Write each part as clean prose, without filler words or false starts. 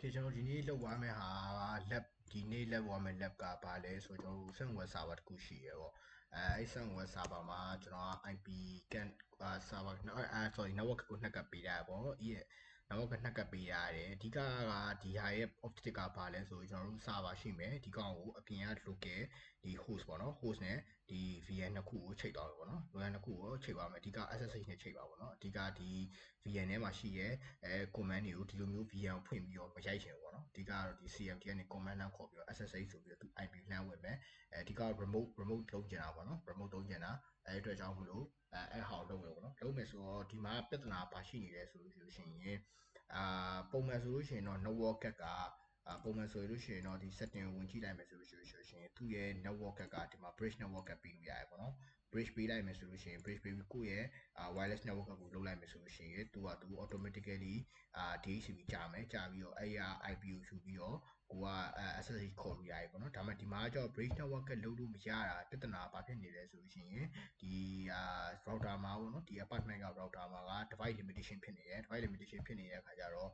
Okay ကျွန်တော်ဒီနေ့လောက်သွားမယ်ဟာ lab ဒီနေ့လောက်သွားမယ် lab ကပါလဲဆိုကျွန်တော်စံဝက် server တခုရှိရပေါ့အဲ့စံဝက် server မှာကျွန်တော် IP can server sorry network ကိုနှက်ကပ်ပေးတာပေါ့network ကနှက်ကပ်ပေးရတယ်အဓိကဒီဟာရဲ့ objective ကပါလဲဆိုကျွန်တော်တို့ server ရှိမယ်ဒီကောင်ကိုအပြင်က local ဒီ host ပေါ့နော် host နဲ့ဒီ VN နှစ်ခုကိုချိန်သွားမယ်ပေါ့နော် VN နှစ်ခုကိုချိန်သွားမယ်အဓိက SSH နဲ့ချိန်ပါပေါ့နော်အဓိကဒီ VN ထဲမှာရှိရဲcommand တွေကိုဒီလိုမျိုး VN ကိုဖွင့်ပြီးတော့မရိုက်ချင်ဘူးပေါ့နော်အဓိကတော့ဒီ CMD ကနေ command နှောင်းခေါ်ပြီးတော့ SSH ဆိုပြီးတော့သူ IP လှမ်းဝင်မယ်အဓိက remote လုံးကျင်တာပေါ့နော် remote လုံးကျင်တာအဲ့အတွက်ကြောင့်မလို့အဲ့ဟာကိုလုပ်မယ်ပေါ့နော်လုပ်မယ်ဆိုတော့ဒီမှာပြဿနာဘာရှိနေလဲဆိုလို့ရှိရင်ပုံမှန်ဆိုလို့ရှိရင်တော့ network ကပုံမှန်ဆိုလို့ရှိရင်တော့ဒီ setting ဝင်ကြည့်လိုက်မယ်ဆိုလို့ရှိရင်သူ့ရဲ့ network ကဒီမှာ bridge network ကပေးလို့ရတယ်ပေါ့နော် bridge ပေးလိုက်မယ်ဆိုလို့ရှိရင် bridge ပေးပြီးကိုယ့်ရဲ့wireless network ကိုလုပ်လိုက်မယ်ဆိုလို့ရှိရင်သူ automatically DHCP ကြာမယ်ကြာပြီးတော့အဲ့ရ IP ကိုယူပြီးတော့ကိုကSSH ခေါ်လို့ရတယ်ပေါ့နော်ဒါမှဒီမှာကျတော့ bridge network ကလုပ်လို့မရတာပြဿနာဘာဖြစ်နေလဲဆိုလို့ရှိရင်ဒီrouter မှာပေါ့နော်ဒီ apartment က router မှာက device limitation ဖြစ်နေတယ် device limitation ဖြစ်နေတဲ့အခါကျတော့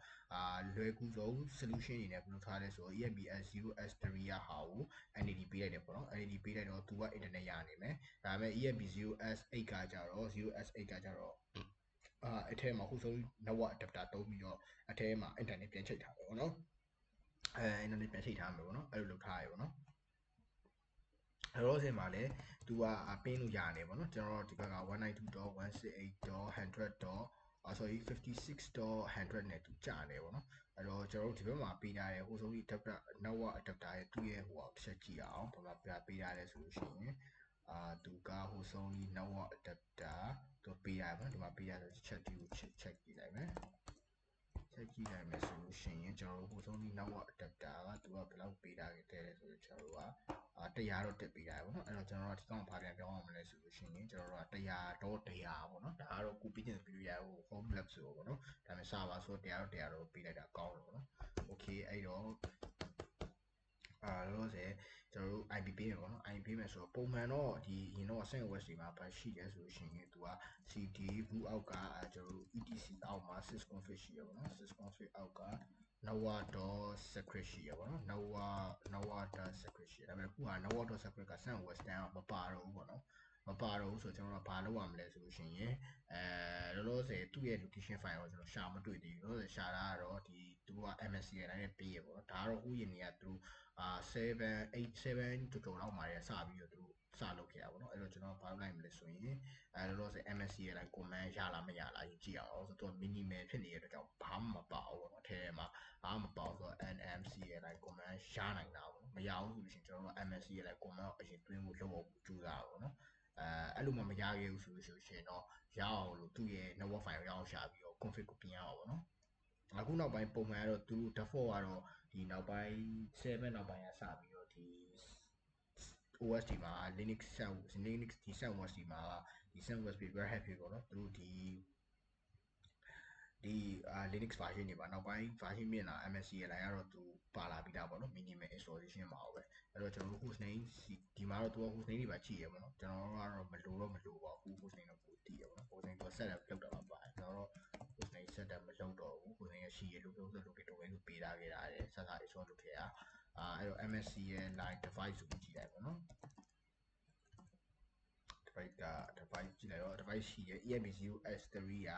လွယ်ကူဆုံး solution အနေနဲ့ဘယ်လိုထားလဲဆိုတော့ EMB-S0S3 ရဟာကို NAD ပေးလိုက်တယ်ပေါ့နော် NAD ပေးလိုက်တော့သူက internet ရနေမယ်ဒါပေမဲ့ EMB-0S8 ကကြတော့ 0S8 ကကြတော့အထဲမှာခုဆုံး network adapter သုံးပြီးတော့အထဲမှာ internet ပြန်ချိန်ထားတယ်ပေါ့နော်internet ပြန်ချိန်ထားမယ်ပေါ့နော်အဲ့လိုလုပ်ထားရပေါ့နော်အဲ့တော့အချိန်မှာလဲသူကပင်းလို့ရနေပေါ့နော်ကျွန်တော်တို့ဒီဘက်က 192.168.sorry 56.100 နဲ့သူကြာနေပေါ့နော်အဲ့တော့ကျွန်တော်တို့ဒီဘက်မှာပေးထားတဲ့ဟိုဆုံးဒီ adapter network adapter ရဲ့သူ့ရဲ့ဟိုတစ်ချက်ကြည့်အောင်ဘာမှပေးထားလဲဆိုလို့ရှိရင်သူကဟိုဆုံးဒီ network adapter သူပေးရတယ်ပေါ့ဒီမှာပေးရတဲ့ check ဒီကို check ကြည့်လိုက်မယ်ချက်ကြည့်နိုင်မယ်ဆိုလို့ရှိရင်ကျွန်တော်တို့ဟိုဆုံးဒီ network adapter ကသူကဘယ်လောက်ပေးထားခဲ့တယ်ဆိုတော့ကျွန်တော်တို့က100တော့တက်ပေးတာပေါ့နော်အဲ့တော့ကျွန်တော်တို့ဒီကောင်ဘာပြန်ပြောင်းအောင်မလဲဆိုလို့ရှိရင်ကျွန်တော်တို့က100တော့100ပေါ့နော်ဒါကတော့ကိုပေးခြင်းပြီးလို့ရဟို home lab ဆိုပေါ့နော်ဒါပေမဲ့ server ဆိုတော့100တော့ပေးလိုက်တာကောင်းတယ်ပေါ့နော် okay အဲ့တော့လောလောဆယ်ကျွန်တော်တို့ IP ပေးမယ်ပေါ့နော် IP ပေးမယ်ဆိုတော့ပုံမှန်တော့ဒီရင်တော့ set web တွေမှာဘာရှိလဲဆိုလို့ရှိရင်သူက CD boot အောက်ကကျွန်တော်တို့ etc အောက်မှာ sysconfig ရှိရပေါ့နော် sysconfig အောက်က nawa.secret ရှိရပေါ့နော် nawa.secret ရှိရဒါပေမဲ့ခုက nawa.secret က set web stand မပါတော့ဘူးပေါ့နော်မပါတော့ဘူးဆိုတော့ကျွန်တော်တို့ဘာလုပ်ရမလဲဆိုလို့ရှိရင်လောလောဆယ်သူ့ရဲ့ location file ကိုကျွန်တော်ရှာမတွေ့သေးဘူးလောလောဆယ်ရှာတာကတော့ဒီသူက MSC အတိုင်းနဲ့ပေးရပေါ့နော်ဒါကတော့ဥယျာဉ်တွေကသူ7တော်လောက်မှာစပြီးတော့သူစလုပ်ခဲ့တာပေါ့နော်အဲ့တော့ကျွန်တော်ဘာလုပ်လိုက်မလဲဆိုရင်လောလောဆယ် MSC ရဲ့ like command ရလားမရလားကြည့်အောင်ဆိုတော့သူက minimal ဖြစ်နေတဲ့အတွက်ကြောင့်ဘာမှမပါဘူးပေါ့နော်အထဲမှာဘာမှမပါဘူးဆိုတော့ NMC ရဲ့ like command ရနိုင်တာပေါ့နော်မရဘူးဆိုလို့ရှိရင်ကျွန်တော်တို့ MSC ရဲ့ like command ကိုအရင်တွင်းဖို့လုပ်ဖို့ကြိုးစားပါပေါ့နော်အဲ့လိုမှမရခဲ့ဘူးဆိုလို့ရှိရင်တော့ရအောင်လို့သူ့ရဲ့ network file ကိုရအောင်ရှာပြီးတော့ config ကိုပြင်ရအောင်ပေါ့နော်အခုနောက်ပိုင်းပုံမှန်ကတော့သူ default ကတော့ဒီနောက်ပိုင်း7နောက်ပိုင်းကစပြီးတော့ဒီ OS ဒီမှာ Linux ဒီ SunOS ဒီမှာဒီ SunOS Red Hat ဖြစ်ပေါ့နော်သူတို့ဒီ Linux version တွေပါနောက်ပိုင်း version မြင်လာ MSC ရဲ့ line ကတော့သူပါလာပြီးသားပေါ့နော် minimal installation မှာပဲအဲ့တော့ကျွန်တော်တို့ host name ဒီမှာတော့သူက host name တွေပါကြည့်ရပေါ့နော်ကျွန်တော်ကတော့မလိုပါဘူး host name တော့ကိုတည်ရပေါ့နော် host name သူ set up လုပ်တာပါကျွန်တော်တော့ host name set up မလုပ်တော့ဘူး host name ရရှိရလို့domain လို့ပေးထားခဲ့တာတယ်ဆက်စား install လုပ်ခဲ့တာအဲ့တော့ MSC ရဲ့ line device ကိုကြည့်လိုက်ပေါ့နော်device ကြည့်လိုက်တော့ device ရှိရဲ့ EMB0S3 က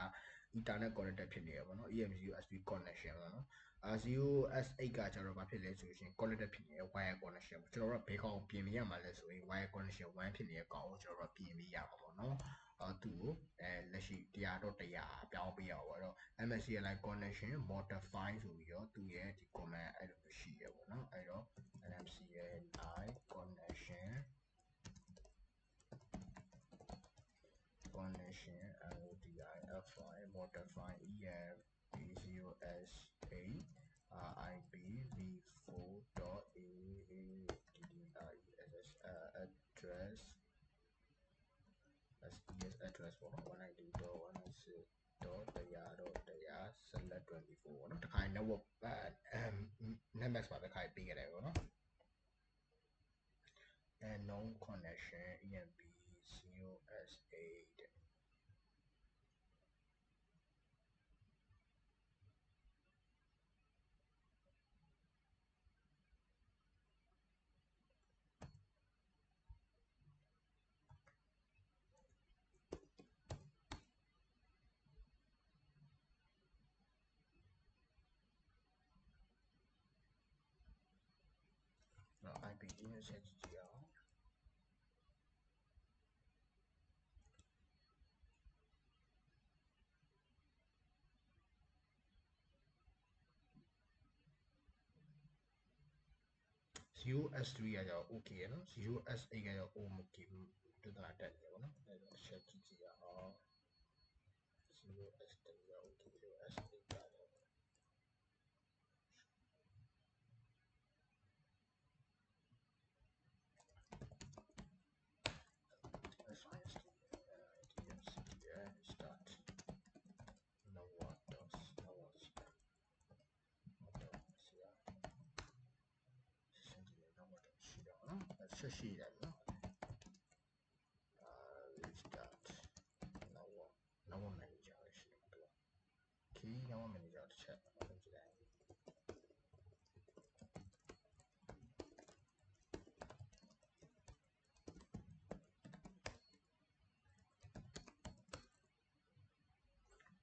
internet connected ဖြစ်နေရပေါ့နော် EMB0S3 connection ပေါ့နော်0S8 ကကျတော့ဘာဖြစ်လဲဆိုရင် connected ဖြစ်နေရ wire connection ကျွန်တော်တို့ကဘယ်ကောင်ပြင်ပေးရမှာလဲဆိုရင် wire connection 1ဖြစ်နေတဲ့ကောင်ကိုကျွန်တော်တို့ပြင်ပေးရမှာပေါ့နော်သူ့ကိုလက်ရှိ100တော့100ပြောင်းပေးရအောင်ပေါ့အဲ့တော့ MSC line connection modify ဆိုပြီးတော့သူ့ရဲ့ဒီ command အဲ့လိုရှိရပေါ့နော်အဲ့တော့ MSC line connection modify EMB0S8 IPv4.address address ပေါ့နော် 192.168.100.100/24 ပေါ့နော်တခါ network netmax မှာတစ်ခါပေးခဲ့တယ်ပေါ့နော်and no connection EMB0S8 IP နဲ့ဆက်ကြည့်အောင် 0S3 ကကြောင့် okay နော် 0S8 ကကြောင့် okay တူတာတက်တယ်ပေါ့နော်အဲ့တော့ဆက်ကြည့်အောင် 0S3 က okay 0S8 ကကြောင့် start no what does no what'sဆက်ရှိတယ်နော် restart no manager ရှိတယ်တော့ key no manager တစ်ချက်လုပ်ကြည့်လိုက်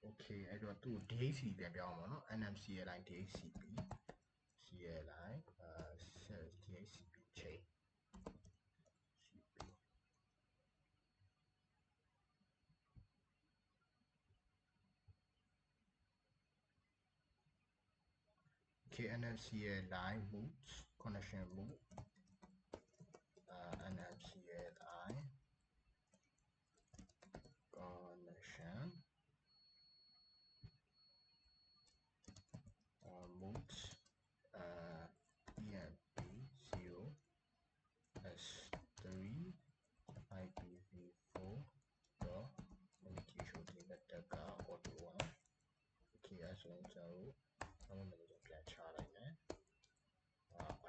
okay အဲ့တော့သူ့ DHCP ပြန်ပြောင်းပါတော့ NMCLI DHCP CLI DHCP chain NMCLI modes connection mode NMCLI connection modes EMP0 S3 IPv4 dot communication network auto 1 okay အဲ့ဆိုရင်ကျွန်တော်နောက်မှလည်းပြန်ချလိုက်မယ်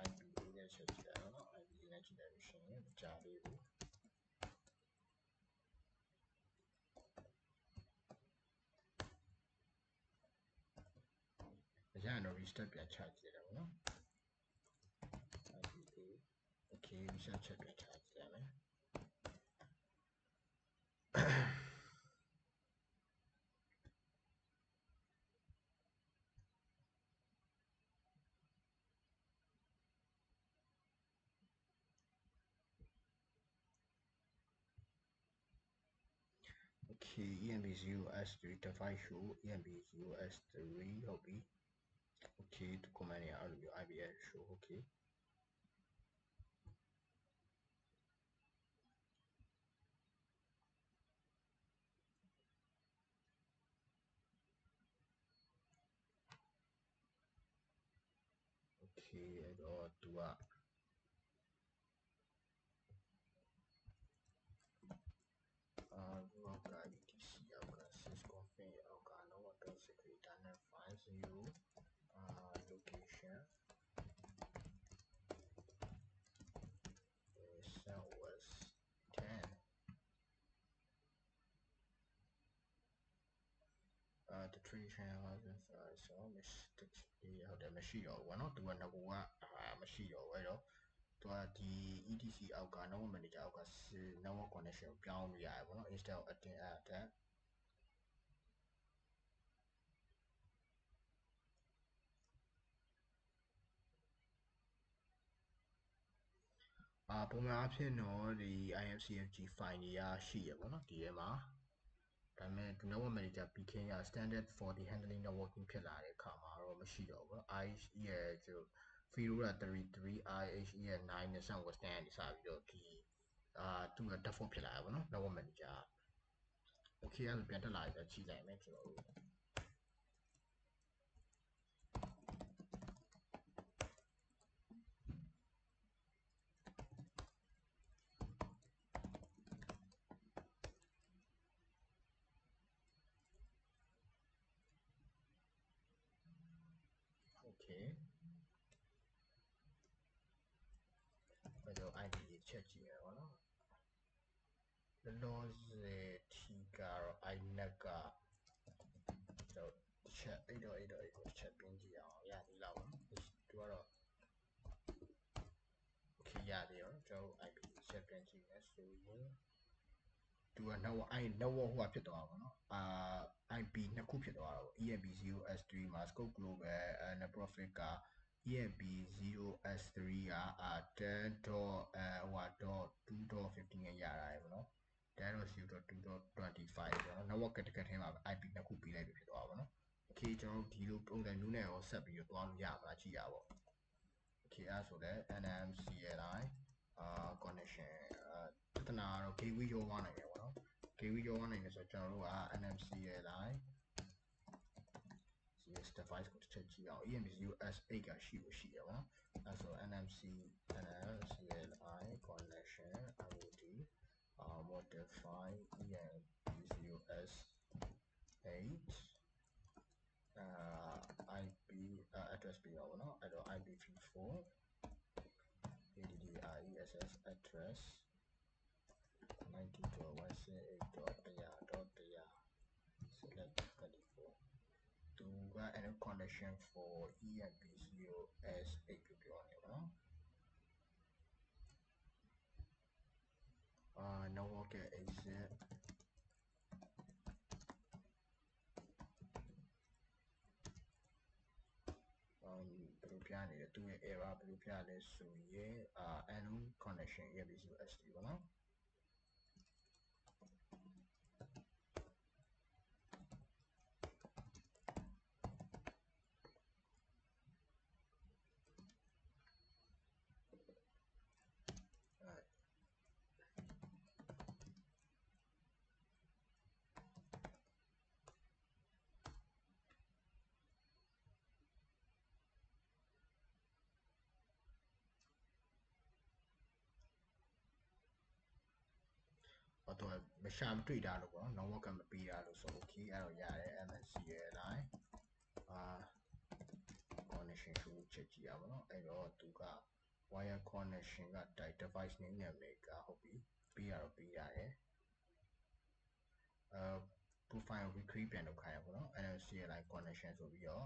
IP နဲ့ချက်ကြည့်ရအောင်နော် IP နဲ့ကြည့်လိုက်လို့ရှိရင်ကြားလေးကိုအရင်တော့ restart ပြန်ချကြည့်ရအောင်နော် IP okay restart ချက်ပြန်ချကြည့်ရမယ် okay EMP0S3 device show EMP0S3 ဟုတ်ပြီ okay ဒီ command ရအောင်လို့ IPS show okay okay အဲ့တော့သူကrock IDC အောက်က sysconfig အောက်က nova.security.net50 location southwest 10 the tradition houses so mistakes ဟုတ်တယ်မရှိတော့ဘူးเนาะသူကငကိုကမရှိတော့ဘူးအဲ့တော့သူကဒီ ETC အောက်က network manager အောက်က network connection ကိုပြောင်းလို့ရတယ်ပေါ့နော် instead of add that ပုံမှန်အားဖြင့်တော့ဒီ IMCFG file တွေကရှိရပေါ့နော်ဒီထဲမှာဒါပေမဲ့ network manager ပြီးခင်ရ standard for the handling networking ဖြစ်လာတဲ့အခါမှာတော့မရှိတော့ဘူး IHE ရဲ့ကျွန်တော် Fedora 33 IHE ရဲ့9နဲ့ Sunwest 10ကနေစပြီးတော့ဒီသူက default ဖြစ်လာတယ်ပေါ့နော် network manager okay အဲ့ဒါပြန်တက်လာပြီကြည့်လိုက်မယ်ကျွန်တော်တို့ okay အဲ့တော့ ID ချက်ကြည့်ရအောင်နော်လောဆယ်ထီကတော့ inet ကကျွန်တော်ချက်အဲ့တော့ချက်ပင်းကြည့်အောင်ရသေးလားပေါ့နော်သူကတော့ okay ရသေးရောကျွန်တော် IP ချက်ပင်းကြည့်မယ်ဆိုရင်သူက network network ဟိုဖြစ်သွားတာပေါ့နော်IP နှစ်ခုဖြစ်သွားတာပေါ့ EMP0S3 မှာ scope global and profit က EMP0S3 က10.2.15 နဲ့ရတာပဲเนาะ 10.0.2.25 ပေါ့နော် network တကယ်ထဲမှာ IP နှစ်ခုပေးလိုက်ပြီဖြစ်သွားပါဘောเนาะ okay ကျွန်တော်ဒီလိုပုံစံမျိုးနဲ့ရောဆက်ပြီးတော့သွားလို့ရမှာကြည့်ရပါဘော okay အဲ့ဆိုလဲ NMCLI connection ပြဿနာကတော့ gateway ရောသွားနိုင်တယ်ပေါ့နော် gateway ရောသွားနိုင်တယ်ဆိုတော့ကျွန်တော်တို့က NMCLI CS device ကိုတစ်ချက်ကြည့်အောင် EMP0S8 ကရှိလို့ရှိရပါတော့အဲ့ဆို NMCLI connection IoT modify EMP0S8 IP address ပေးပါဘောနော်အဲ့တော့ IPv4 ADDIESS address 90.168.100.100 select 34 to an connection for EMP0S8 လို့ပြောနေပါတော့network exit ဘယ်လိုပြနေလဲသူရဲ့ error ဘယ်လိုပြလဲဆိုရင် unknown connection EMP0S8 ပေါ့နော်တော့မရှာမတွေ့တာလို့ပေါ့နော် network ကမပေးတာလို့ဆို okay အဲ့တော့ရတယ် MNCLI connection ကိုချက်ကြည့်ရပါတော့အဲ့တော့သူက wire connection က device name နာမည်ကဟုတ်ပြီပေးရတော့ပေးရတယ်profile ကို create ပြန်လုပ်ခိုင်းရပါတော့ MNCLI connection ဆိုပြီးတော့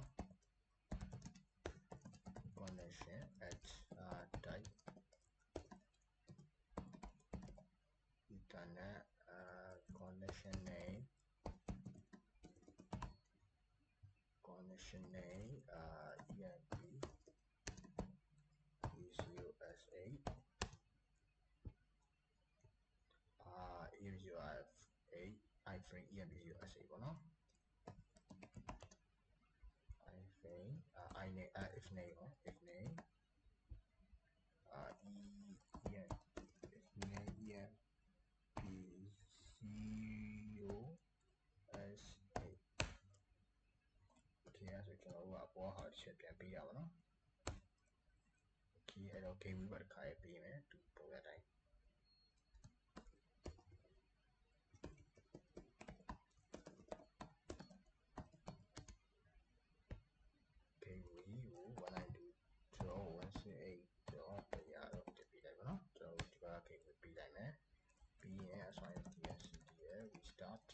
connection at type Ethernet connection name EMP0S8 EMP0S8 iframe EMP0S8 ပေါ့နော် iframe iname if name ပေါ့ if name EMP0S8 okay အဲ့ဆိုကျွန်တော်တို့ကအပေါ်ဟာတစ်ချက်ပြန်ပေးရပါတော့ okay အဲ့တော့ gateway ပါတစ်ခါရပေးမယ်သူပုံရတိုင်းgateway ကို 192.168.100 တက်ပေးလိုက်ပါတော့ကျွန်တော်တို့ဒီက gateway ပေးလိုက်မယ်ပြီးရင်အဆောင် DNCDL restart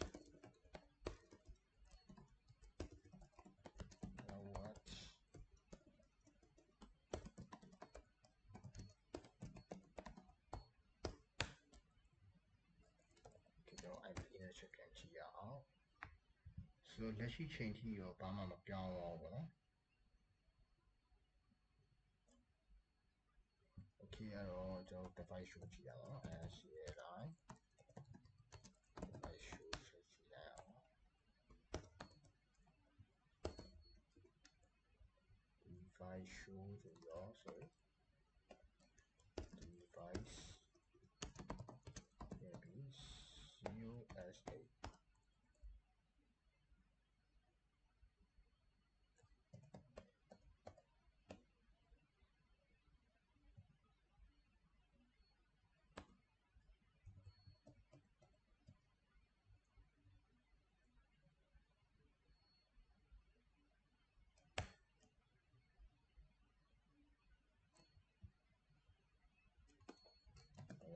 what okay ကျွန်တော် IP နဲ့ချက်ပြန်ကြည့်ရအောင်ဆိုတော့လက်ရှိချိန်ထိတော့ဘာမှမပြောင်းတော့ဘူးပေါ့နော် okay အဲ့တော့ကျွန်တော် device show ကြည့်ရအောင် NCLI device show ချက်ကြည့်ရအောင် device show ဆိုတော့ sorry device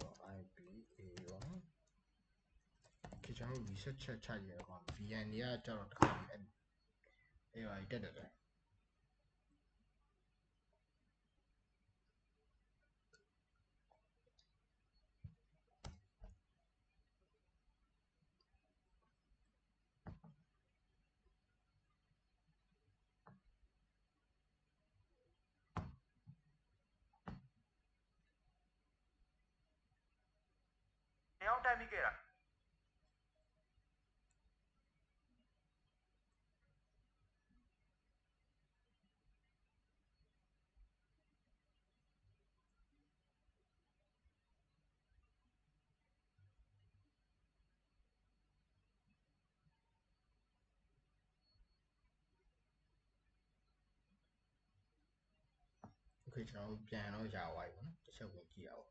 EMP0S8IP1 ကျွန်တော် reset ချက်ချရအောင် VN တွေကကျတော့တစ်ခါအဲ့ဟာတက်တယ် င်းတိုင်းပြီးခဲ့တာโอเคကျွန်တော်ပြန်တော့ရသွားပြီပေါ့နော်တစ်ချက်ဝင်ကြည့်အောင်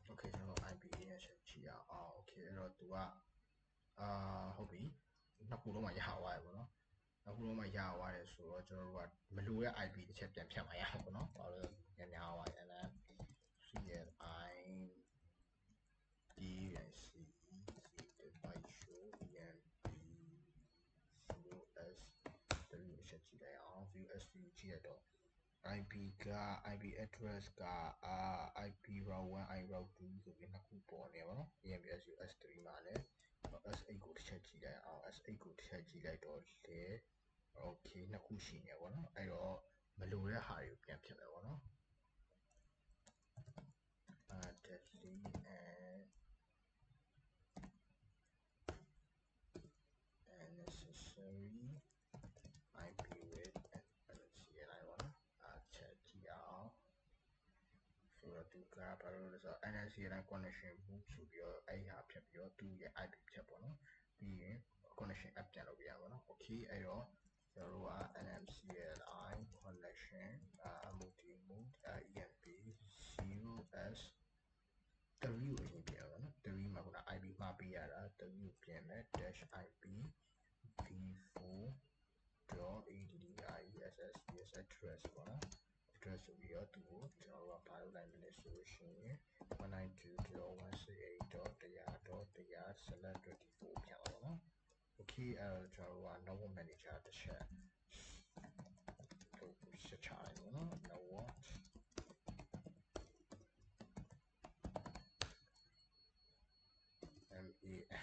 โอเคကျွန်တော် IP ရဲ့ချက်ကြည့်အောင်โอเคအဲ့တော့သူကဟုတ်ပြီနှစ်ခုလုံးမှာရသွားပြီပေါ့နော်နှစ်ခုလုံးမှာရသွားတယ်ဆိုတော့ကျွန်တော်တို့ကမလိုတဲ့ IP တစ်ချက်ပြန်ဖြတ်မှရအောင်ပေါ့နော်ဘာလို့လဲများသွားတယ်လဲ CLI DNC device show EMP COS တလူချက်ကြည့်လိုက်အောင် VSC ကြည့်ရတော့ IP က IP address ကIP route 1 IP route 2ဆိုပြီးနှစ်ခုပေါ်နေပါတော့ EMP S3 မှာလည်း S8 ကိုတစ်ချက်ကြည့်လိုက်အောင် S8 ကိုတစ်ချက်ကြည့်လိုက်တော့လေ okay နှစ်ခုရှိနေပါတော့အဲ့တော့မလိုတဲ့ဟာတွေကိုပြန်ဖြတ်မယ်ပေါ့နော်delete and unnecessary IP with CLI ပေါ့နော်ချက်ကြည့်အောင်ဆိုတော့သူကဘာလို့လဲဆိုတော့ NCLI connection book ဆိုပြီးတော့အဲ့ဟာဖြတ်ပြီးတော့သူ့ရဲ့ IP ဖြတ်ပေါ့နော်ပြီးရင် connection app ပြန်လုပ်ပြရပါတော့ okay အဲ့တော့ကျွန်တော်တို့က NMCLI connection multi mode EMP 0S 3ကိုအရင်ပြန်ပါနော်3မှာခုန IP မှာပေးရတာ3ကိုပြန်မယ် dash IP v4.address address ပေါ့နော် address ဆိုပြီးတော့သူ့ကိုကျွန်တော်တို့ကဘာလုပ်လိုက်မလဲဆိုလို့ရှိရင် 192.168.100.100/24 ပြန်ပါတော့နော် okay အဲ့တော့ကျွန်တော်တို့က network manager တစ်ချက်ဆက်ချလိုက်ပါနော် network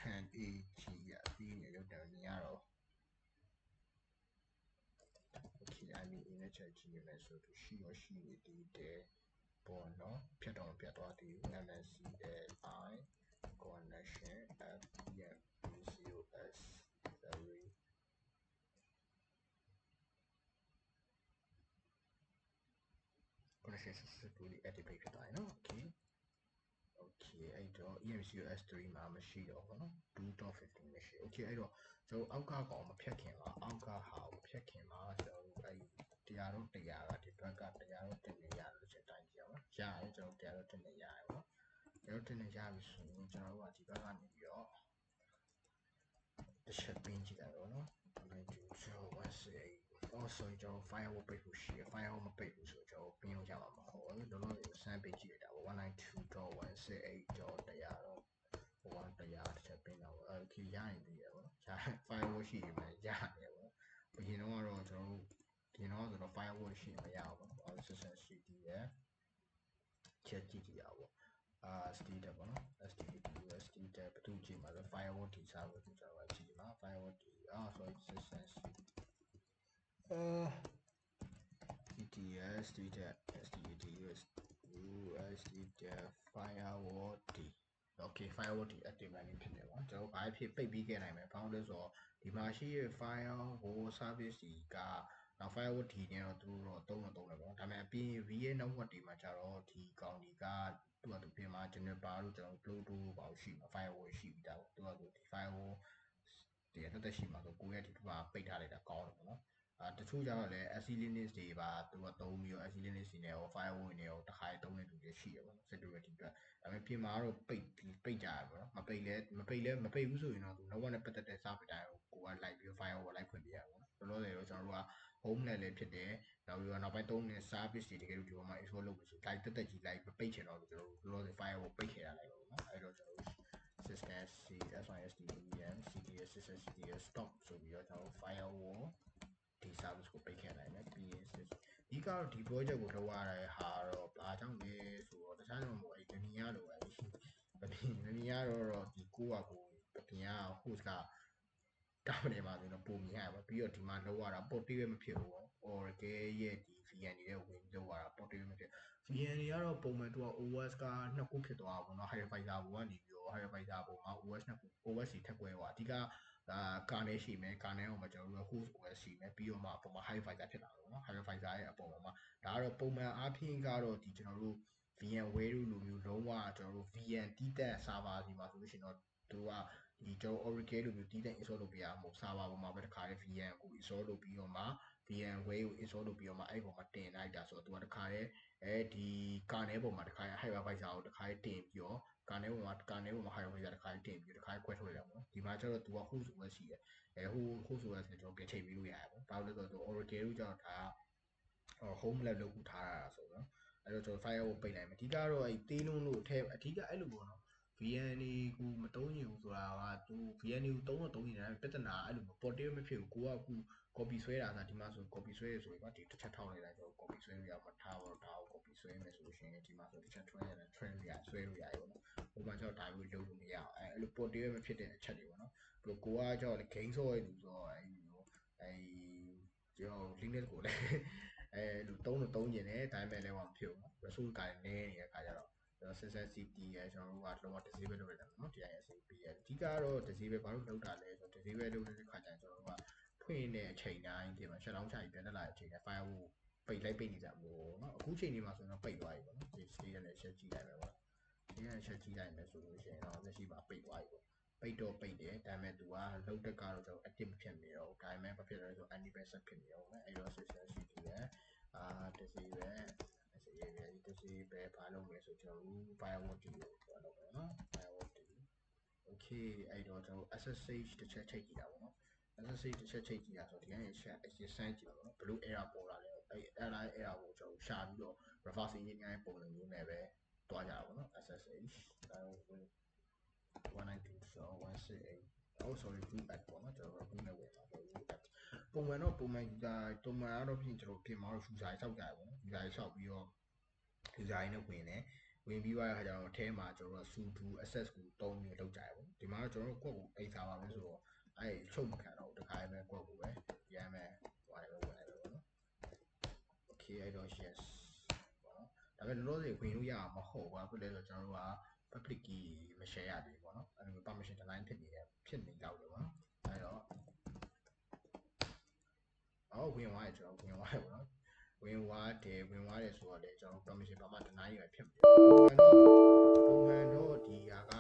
MANAG ရပြီးနေရုပ်တယ်မြင်ရတော့ okay I mean နဲ့ချက်ကြည့်နေမယ်ဆိုတော့ရှိရောရှိနေသေးတယ်ပေါ့နော်ဖြတ်တော့ပြတ်သွားသေးဘူး MNCLI connection app EMP0S 3 connection successfully activate ဖြစ်သွားပြီနော် okay okay အဲ့တော့ EMP0S3 မှာမရှိတော့ဘူးနော် 2.15 မရှိ okay အဲ့တော့ကျွန်တော်အောက်ကကောင်မဖြတ်ခင်ကအောက်ကဟာကိုဖြတ်ခင်မှာကျွန်တော်တို့အဲ့တရားတော့တရားကဒီဘက်ကတရားတော့တင်နေရလို့ချက်တိုင်းကြည့်အောင်နော်ရတယ်ကျွန်တော်တရားတော့တင်နေရတယ်ပေါ့နော်တရားတော့တင်နေရပြီဆိုရင်ကျွန်တော်တို့ကဒီဘက်ကနေပြီးတော့တစ်ချက်ပင်းကြည့်လိုက်တော့နော်192.168oh sorry ကျွန်တော် firewall ပိတ်ဖို့ရှိရ firewall မပိတ်ဘူးဆိုတော့ကျွန်တော်ပင်းလို့ရမှာမဟုတ်ဘူးလောလောဆယ်စမ်းပိတ်ကြည့်လိုက်တာပေါ့ 192.168.100တော့100တစ်ချက်ပင်းတော့okay ရရင်ပြီးရပါတော့ firewall ရှိရင်လည်းရတယ်ပေါ့အရင်တော့ကျွန်တော်တို့ဒီတော့ဆိုတော့ firewall ရှိရင်မရဘူးပေါ့ system cd ရဲ့ချက်ကြည့်ကြည့်ရပါSTD ပေါ့နော် STD ဘယ်သူကြည့်မှာလဲ firewall ဒီစားဖို့ကျွန်တော်ကြည့်မှာ firewall ဒီsorry system CTS STD firewall ဒီ okay firewall ဒီ active နေဖြစ်နေပါကျွန်တော်ဘာဖြစ်ပိတ်ပြီးခဲ့နိုင်မယ်ဘာလို့လဲဆိုတော့ဒီမှာရှိရဲ့ firewall service ဒီကနောက် firewall ဒီနေတော့သူတို့တော့သုံးတယ်ပေါ့ဒါပေမဲ့အပြင် VA network တွေမှာကျတော့ဒီကောင်ဒီကသူကသူပြင်မှာ Juniper တို့ကျွန်တော် Bluetooth ဘာလို့ရှိမှာ firewall ရှိပြီးသားသူကသူဒီ firewall ဒီတက်ရှိမှာဆိုကိုယ့်ရဲ့ဒီမှာပိတ်ထားလိုက်တာကောင်းတယ်ပေါ့နော်တချို့ကျတော့လည်း SC Linux တွေပါသူကသုံးပြီးတော့ SC Linux တွေနဲ့ရော firewall တွေနဲ့ရောတစ်ခါသုံးတဲ့လူတွေရှိရပါတော့ security အတွက်ဒါပေမဲ့ပြင်မှာတော့ပိတ်ကြရပါတော့မပိတ်ဘူးဆိုရင်တော့သူ network နဲ့ပတ်သက်တဲ့ service တိုင်းကိုကလိုက်ပြီး firewall လိုက်ဖွင့်ပြရပါတော့လောလောဆယ်တော့ကျွန်တော်တို့က home နဲ့လည်းဖြစ်တယ်နောက်ပြီးတော့နောက်ပိုင်းသုံးတဲ့ service တွေတကယ်လို့ဒီပေါ်မှာ install လုပ်ပြီးဆိုလိုက်တက်ကြီးလိုက်ပိတ်ချင်တော့ကျွန်တော်တို့လောလောဆယ် firewall ပိတ်ခဲ့ရလိုက်ပါတော့အဲ့တော့ကျွန်တော်တို့ system CSISDEM CTS system CTS stop ဆိုပြီးတော့ကျွန်တော်တို့ firewall ဒီ service ကိုပိတ်ခဲ့နိုင်တယ်ပြီးရင်ဒီကတော့ဒီ project ကိုလုပ်ရတဲ့ဟာတော့ဘာကြောင့်လဲဆိုတော့တခြားတော့မဟုတ်ဘူးဗမီရတော့ဗမီရတော့ဒီကိုကကိုဗမီရ host က တောင်းနေမှာဆိုတော့ပုံမြင်ရပါပြီးတော့ဒီမှာလောက်ရတာ portable မဖြစ်ဘူးပေါ့ Oracle ရဲ့ဒီ VN တွေဝင်လောက်ရတာ portable မဖြစ် VN တွေကတော့ပုံမှန်သူက OS က2ခုဖြစ်သွားတာပေါ့နော် Hypervisor ဘုံကနေပြီးတော့ Hypervisor ဘုံမှာ OS 2ခု OS တွေထပ်ကွဲသွားအဓိကကာနယ်ရှိမယ်ကာနယ်အောင်မှာကျွန်တော်တို့ host OS ရှိမယ်ပြီးတော့မှအပေါ်မှာ Hypervisor ဖြစ်လာတယ်ပေါ့နော် Hypervisor ရဲ့အပေါ်မှာဒါကတော့ပုံမှန်အားဖြင့်ကတော့ဒီကျွန်တော်တို့ VMware လိုမျိုးလုံးဝကျွန်တော်တို့ VN တီးတက် server ဒီမှာဆိုလို့ရှိရင်တော့သူကဒီကျွန်တော် Oracle လိုမျိုးတီးတက် install လုပ်ပြရမှာ server ပေါ်မှာပဲတခါလေ VN ကို install လုပ်ပြီးတော့မှ VMware ကို install လုပ်ပြီးတော့မှအဲ့ပေါ်မှာတင်လိုက်တာဆိုတော့သူကတခါလေဒီကာနယ်ပေါ်မှာတခါ Hypervisor ကိုတခါတင်ပြီးတော့ကာနယ်ပေါ်မှာ Hypervisor တခါတင်ပြီးတခါခွဲထုတ်လိုက်တာပေါ့ဒီမှာကျတော့သူက host OS ရှိတယ်host OS ကိုကျွန်တော်ပြန်ချိန်ပြီးလို့ရတယ်ပေါ့ဘာလို့လဲဆိုတော့ Oracle ကိုကျတော့ဒါ home lab လုပ်ထားတာဆိုတော့အဲ့တော့ကျွန်တော် fire ကိုပိတ်လိုက်မယ်အဓိကတော့အဲ့တေးလုံးလို့အထက်အဓိကအဲ့လိုပေါ့နော် VN ကိုမတုံးရင်ဘူးဆိုတာကသူ VN ကိုတုံးတော့တုံးနေတာပြဿနာအဲ့လို portable မဖြစ်ဘူးကိုကအခု copy ဆွဲတာဒီမှာဆို copy ဆွဲရဆိုရင်ဒီတစ်ချက်ထောက်လိုက်ကျွန်တော် copy ဆွဲလို့ရမှာထားတော့ဒါကို copy ဆွဲမယ်ဆိုလို့ရှိရင်ဒီမှာဆိုတစ်ချက်ထွဲရတယ်ဆွဲလို့ရတယ်ပေါ့နော်ဟိုမှာကျတော့ဒါမျိုးလုပ်လို့မရအောင်အဲ့လို portable မဖြစ်တဲ့အချက်တွေပေါ့နော်ပြီးကိုကကျတော့ game ဆော့ရလို့ဆိုတော့အဲ့ကျွန်တော် Linux ကိုလည်းလူတုံးကျင်တယ်ဒါပေမဲ့လည်းမဖြစ်ဘူး resource ကလည်းနည်းနေတဲ့အခါကျတော့ကျွန်တော် SSCT ရယ်ကျွန်တော်တို့ကလုံးဝ disable လုပ်ရတယ်နော် DISP ရယ်အဓိကတော့ disable ဘာလို့လုပ်တာလဲဆိုတော့ disable လုပ်တဲ့အခါကျရင်ကျွန်တော်တို့ကဖွင့်တဲ့အချိန်တိုင်းဒီမှာ shutdown ချပြီးပြန်တက်လာတဲ့အချိန်တိုင်း firewall ပိတ်နေကြမို့เนาะအခုချိန်ဒီမှာဆိုတော့ပိတ်သွားပြီပေါ့နော်ဒီ state နဲ့ချက်ကြည့်လိုက်မယ်ပေါ့ဒီနဲ့ချက်ကြည့်လိုက်မယ်ဆိုလို့ရှိရင်တော့လက်ရှိမှာပိတ်သွားပြီပေါ့ပိတ်တော့ပိတ်တယ်ဒါပေမဲ့သူကလုတ်တက်ကတော့ကျွန်တော် active ဖြစ်နေတော့ဒါပေမဲ့ဘာဖြစ်လဲဆိုတော့ anniversary ဆက်ဖြစ်နေတော့မယ်အဲ့တော့ system ရှိသေးတယ်disable ဘာလုပ်မလဲဆိုကျွန်တော်တို့ firewall တီးကိုပြောလုပ်မယ်နော် firewall တီး okay အဲ့တော့ကျွန်တော် SSH တစ်ချက်ချိန်ကြည့်တာပေါ့နော် SSH တစ်ချက်ချိန်ကြည့်တာဆိုဒီကနေချက်အရင်စမ်းကြည့်ပါပေါ့နော်ဘလို့ error ပေါ်လာလဲအဲ့ error ကိုကျွန်တော်ရှာပြီးတော့ reverse engineering ပုံစံမျိုးနဲ့ပဲတွားကြတာပေါ့နော် SSH 192.168 oh sorry root at ပေါ့နော်ကျွန်တော် root နဲ့ဝင်ပါတော့ root at ပုံမှန်တော့ပြင်ကျွန်တော်ပြင်မှာတော့ user ဆောက်ကြရပေါ့နော် user ဆောက်ပြီးတော့ user နဲ့ဝင်တယ်ဝင်ပြီးသွားတဲ့အခါကျတော့အဲမှာကျွန်တော်တို့ sudo access ကိုတုံးပြီးလောက်ကြရပေါ့ဒီမှာတော့ကျွန်တော်တို့ကိုယ့်ကိုအိမ်စာပါပဲဆိုတော့အဲ့ချုပ်မခံတော့တခါပဲကိုယ့်ကိုပဲရမ်းမယ်ဟိုလည်းဝင်လိုက်ပဲပေါ့နော် okay အဲ့တော့ yes ပေါ့နော်ဒါပေမဲ့လောလောဆယ်ဝင်လို့ရမှာမဟုတ်ဘူးဘာဖြစ်လဲဆိုတော့ကျွန်တော်တို့က public key မ share ရသေးဘူးပေါ့နော်အဲ့လို permission deny ဖြစ်နေတော့တယ်ပေါ့နော်အဲ့တော့ဝင်သွားတယ်ကျွန်တော်ဝင်သွားတယ်ပေါ့နော်ဝင်သွားတယ်ဆိုတော့လေကျွန်တော် permission ဘာမှ deny ရဖြစ်မယ်ပုံမှန်တော့ဒီဟာက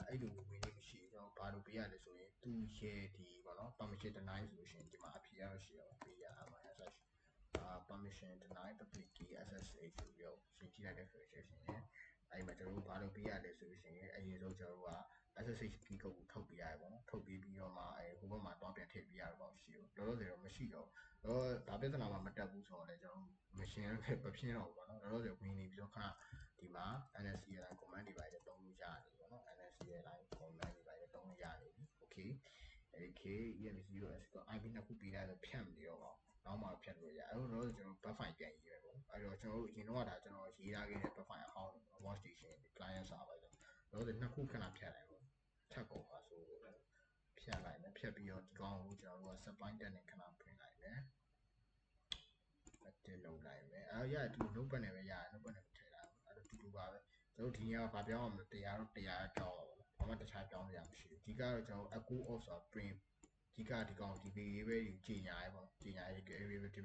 အဲ့လိုဝင်နေမရှိကျွန်တော်ဘာလို့ပေးရလဲဆိုရင်သူရဲ့ဒီပေါ့နော် permission deny ဆိုလို့ရှိရင်ဒီမှာအဖြေရရှိအောင်ပေးရမှာ SSH permission deny public key SSH ဆိုပြီးတော့ရှင်းကြည့်လိုက်တဲ့ဆိုရင်အဲ့မှာကျွန်တော်တို့ဘာလို့ပေးရလဲဆိုလို့ရှိရင်အရင်ဆုံးကျွန်တော်တို့က SSH key code ကိုထုတ်ပေးရတယ်ပေါ့နော်ထုတ်ပေးပြီးတော့မှဟိုဘက်မှာတော့ပြန်ထည့်ပေးရတော့ရှိဘူးလောလောဆယ်တော့မရှိတော့ဒါပြဿနာမှမတက်ဘူးဆိုတော့လေကျွန်တော်မရှင်းမဖြစ်တော့ဘူးပေါ့နော်လောလောဆယ်ဝင်နေပြီးတော့ခဏဒီမှာ NSCLI command တွေပါတယ်တုံးလို့ရတယ်ပေါ့နော် NSCLI command တွေပါတယ်တုံးလို့ရတယ် okay EMCOS တော့ IP နှစ်ခုပေးလိုက်တော့ဖြတ်မနေတော့ပါဘူးနောက်မှဖြတ်လို့ရအဲ့တော့ကျွန်တော် buff file ပြန်ရေးရပေါ့အဲ့တော့ကျွန်တော်တို့အရင်တော့ဒါကျွန်တော်ရေးထားခဲ့တဲ့ buff file အဟောင်း workstation client server ဆိုတော့နှစ်ခုခဏဖြတ်လိုက်ပေါ့ထပ်ကုန်ပါဆိုလို့ဖြတ်လိုက်မယ်ဖြတ်ပြီးတော့ဒီကောင်ကိုကျွန်တော်တို့က supply တက်နေခဏဖွင့်လိုက်မယ်တက်လုပ်လိုက်မယ်ရတယ်ဒီ notepad နဲ့ပဲရတယ် notepad နဲ့ထည့်လိုက်အဲ့တော့တူပါပဲကျွန်တော်ဒီနေရာဘာပြောင်းအောင်လဲတရားတော့တရားပြောင်းအောင်ဘာမှတခြားပြောင်းစရာမရှိဘူးဒီကတော့ကျွန်တော် echo of ဆိုတာ print ဒီကဒီကောင်ဒီ variable ကိုကြီးညာရဲပေါ့ကြီးညာရဲ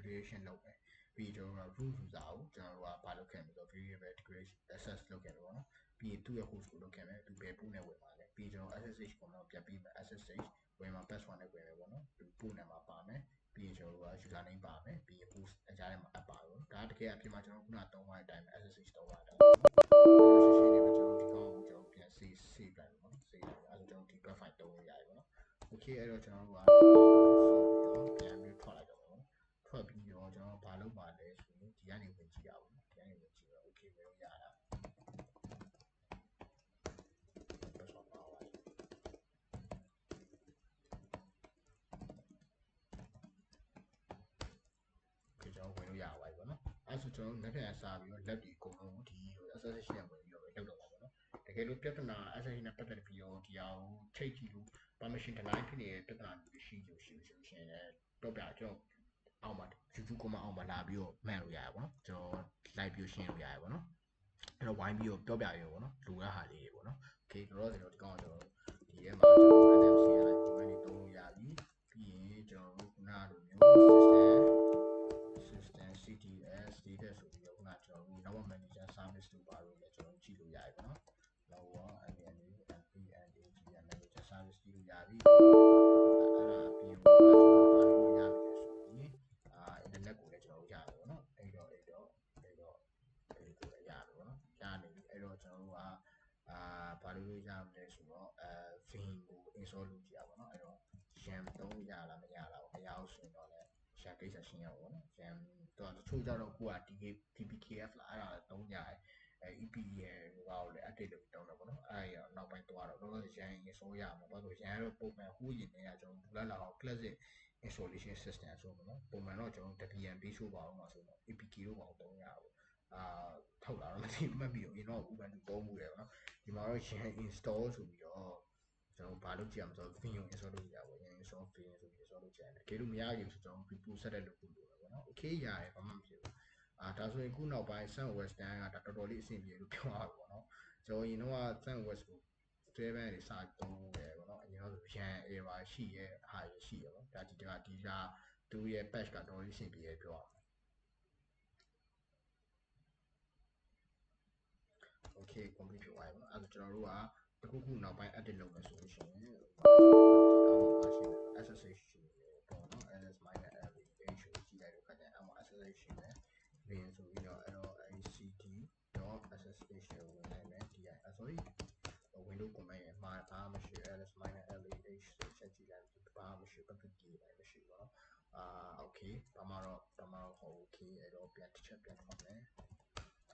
variation လုပ်မယ်ပြီးကျွန်တော်တို့ root user ကိုကျွန်တော်တို့ကဘာလုပ်ခဲ့မလဲဆိုတော့ variable declaration access လုပ်ခဲ့တယ်ပေါ့နော်ပြီးသူ့ရဲ့ host ကိုလုပ်ခဲ့မယ်သူဘယ်ပို့နဲ့ဝင်ပါလဲပြီးကျွန်တော် SSH ကိုတော့ပြန်ပြီးမယ် SSH ဝင်မှာ password နဲ့ဝင်မယ်ပေါ့နော်သူပို့နဲ့မှာပါမယ်ပြီးရင်ကျွန်တော်တို့က user name ပါမယ်ပြီးရင် host အကြားထဲမှာ app ပါလို့ဒါတကယ်အပြင်မှာကျွန်တော်ခုနတုံးသွားတဲ့အတိုင်း SSH တုံးသွားတာပေါ့နော်ရှင်းရှင်းလေးပဲကျွန်တော်ဒီကောင်ကိုကျွန်တော်ပြန် save လိုက်ပေါ့နော် save လိုက်အဲ့တော့ကျွန်တော်ဒီ web file တုံးလို့ရတယ်ပေါ့နော် okay အဲ့တော့ကျွန်တော်တို့ကပြန်ပြီးထွက်လိုက်တော့ပေါ့နော်ထွက်ပြီးတော့ကျွန်တော်ဘာလုပ်ပါလဲဆိုရင်ဒီကနေဝင်ကြည့်ရအောင်ဒီကနေဝင်ကြည့်တော့ okay ဝင်လို့ရတာကျွန်တော်ဝင်လို့ရပါပြီပေါ့နော်အဲ့ဆိုကျွန်တော်လက်ပြန်စားပြီးတော့လက်ဒီအကုန်လုံးဒီ SSH နဲ့ဝင်ပြီးတော့လုပ်တော့ပါပေါ့နော်တကယ်လို့ပြဿနာ SSH နဲ့ပတ်သက်ပြီးတော့ဒီအောင်ချိတ်ကြည့်လို့ permission deny ဖြစ်နေတဲ့ပြဿနာမျိုးရှိလို့ရှိရင်လည်းတော့ပြကျွန်တော်အောက်မှာ YouTube ကမှအောက်မှာလာပြီးတော့မှန်လို့ရတယ်ပေါ့နော်ကျွန်တော် live ပြီးရှင်းလို့ရတယ်ပေါ့နော်အဲ့တော့ဝိုင်းပြီးတော့ပြောပြရပေါ့နော်လူရဟာလေးတွေပေါ့နော် okay တော့ကျွန်တော်ဒီကောင်ကျွန်တော်ဒီထဲမှာကျွန်တော် NFC ကဒီဘက်နေသုံးလို့ရပြီပြီးရင်ကျွန်တော်တို့ခုနလိုမျိုး system CTS data ဆိုပြီးတော့ခုနကျွန်တော်တို့ network manager service တို့ပါလို့လည်းကျွန်တော်ကြည့်လို့ရတယ်ပေါ့နော်နောက်တော့ MNU MPND manager service ကြည့်လို့ရပြီအဲ့ဒါအပြင်ကကျွန်တော်ပါလို့ရပြီဆိုရင်internet ကိုလည်းကျွန်တော်ရတယ်ပေါ့နော်အဲ့တော့ကိုလည်းရတယ်ပေါ့နော်ရနေပြီအဲ့တော့ကျွန်တော်တို့ကဘာလို့ရမလဲဆိုတော့ Vim ကို install လုပ်ကြည့်ရပါတော့အဲ့တော့ jam သုံးရလားမရလားပေါ့မရအောင်ဆိုရင်တော့လည်း share ကိစ္စရှင်းရအောင်ပေါ့နော် jam တော့တချို့ကြတော့ကိုက DPKF လားအဲ့ဒါသုံးရတယ်EPL ဘာလို့လဲ update လုပ်တောင်းတော့ပေါ့နော်အဲ့ဒါနောက်ပိုင်းသွားတော့တော့ရန် install ရမှာဘာလို့ရန်ကတော့ပုံမှန်ဟိုးရင်နေရကျွန်တော်ဘူးလာအောင် classic installation system ဆိုတော့နော်ပုံမှန်တော့ကျွန်တော် debian base ဆိုပါအောင်မှာဆိုတော့ APK လို့ပါသုံးရပါဘူးထုတ်လာတော့မသိမှတ်ပြီးတော့ ရင်တော့ Ubuntu သုံးမှုတယ်ပေါ့နော်ဒီမှာတော့ Yan install ဆိုပြီးတော့ကျွန်တော်ဘာလုပ်ကြည့်ရမလဲဆိုတော့ Vim install လုပ်ကြပါဘော Yan install Vim ဆိုပြီး install လုပ်ကြရတယ်တကယ်လို့မရရင်ဆိုကျွန်တော် repo set တဲ့လုပ်ဖို့လိုတယ်ပေါ့နော် okay ရတယ်ဘာမှမဖြစ်ဘူးဒါဆိုရင်ခုနောက်ပိုင်း SunOS တန်းကတော်တော်လေးအဆင်ပြေလို့ပြောရပါဘောနော်ကျွန်တော်ရင်တော့ SunOS ကို12ဘန်းတွေစသုံးတယ်ပေါ့နော်အရင်တော့ Yan error ရှိရဲ့ဟာရှိရပေါ့ဒါဒီကသူရဲ့ patch ကတော်တော်လေးအဆင်ပြေရပြောရမှာOkay complete ဖြစ်သွားပြီပေါ့နော်အဲ့ဒါကျွန်တော်တို့ကတခုနောက်ပိုင်း edit လုပ်မယ်ဆိုလို့ရှိရင်ဒီအောက်မှာရှိတယ် SSH ရှိတယ်ပေါ့နော် ls minus l h ကိုကြည့်လိုက်တော့ခါကျရင်အောက်မှာ SSH ရှိတယ်ပြီးဆိုပြီးတော့အဲ့တော့ cd.ssh ကိုဝင်လိုက်မယ် di sorry window command ရဲ့မှာဘာမှမရှိ ls minus leh ဆိုချက်ကြည့်လိုက်ဘာမှမရှိ public key လည်းမရှိဘူးပေါ့နော်okay ဘာမှတော့ဟုတ် okay အဲ့တော့ပြန်တစ်ချက်ပြန်ထွက်မယ်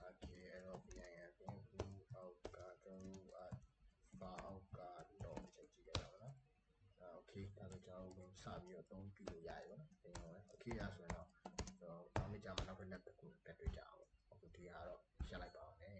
okay အဲ့တော့ပြန်ရပြန်ဘူးအောက်ကကျွန်တော်ဘာအောက်ကတော့ချက်ကြည့်ရအောင်နော်okay ဒါဆိုကျွန်တော်ဝင်စပြီးတော့သုံးပြီးလို့ရတယ်ပေါ့နော်ဒီတော့ okay ရဆိုရင်တော့နောက်နေ့ကျမှနောက်တစ်လက်တစ်ခုတက်တွေ့ကြအောင်အခုဒီကတော့ရက်လိုက်ပါအောင်ね